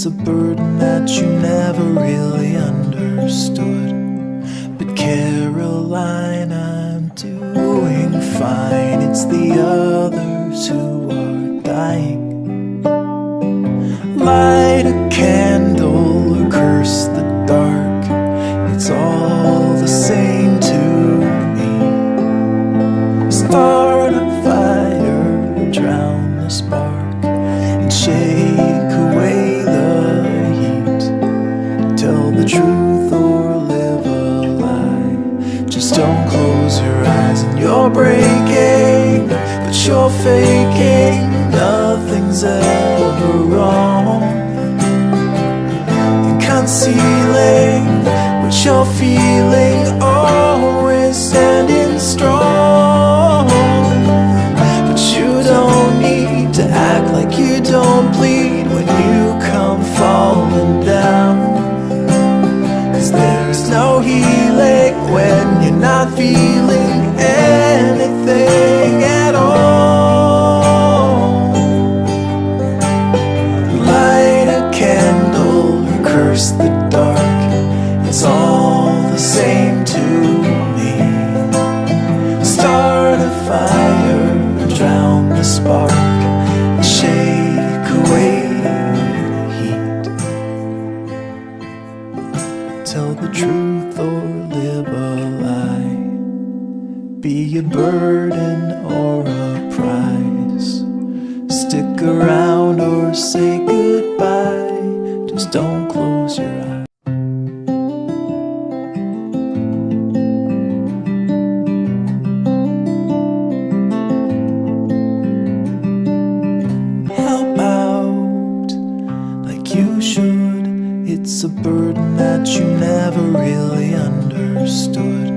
it's a burden that you never really understood. But Caroline, I'm doing fine. It's the others who are dying. Light a candle or curse the dark, it's all the same to me. Start a fire or drown the spark and shake away the heat. Tell the truth or live a lie. Just don't close your eyes. And you're breaking, but you're faking. Nothing's ever wrong. And concealing what you're feeling, always standing strong. But you don't need to act like you don't bleed when you come falling down. 'Cause there's no healing when you're not feeling anything at all. Light a candle or curse the dark, it's all the same to me. Start a fire or drown the spark and shake away the heat. Tell the truth or live a lie. Be a burden or a prize. Stick around or say goodbye. Just don't close your eyes. Help out like you should. It's a burden that you never really understood.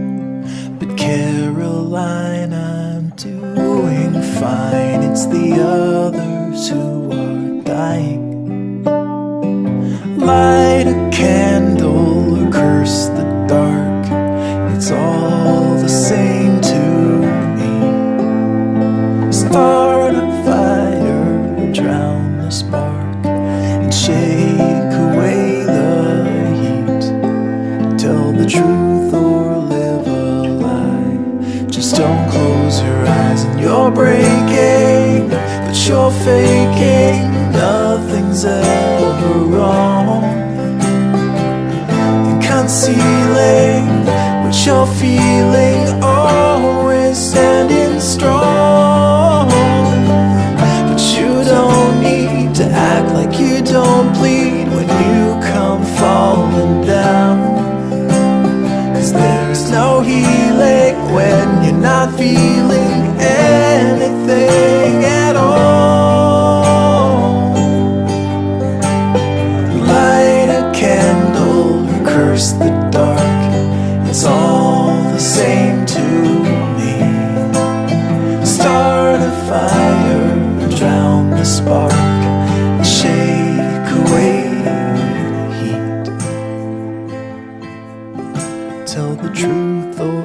But Caroline, I'm doing fine. It's the others who are dying. Light a candle or curse the dark, it's all the same to me. Start a fire or drown the spark and shake away the heat. Tell the truth or live a lie. Just don't close your eyes. And you're breaking, but you're faking. Nothing's ever wrong. And concealing what you're feeling, always standing strong. But you don't need to act like you don't bleed when you come falling down. 'Cause there's no healing when you're not feeling anything at all. Light a candle or curse the dark, it's all the same to me. Start a fire or drown the spark and shake away the heat. Tell the truth or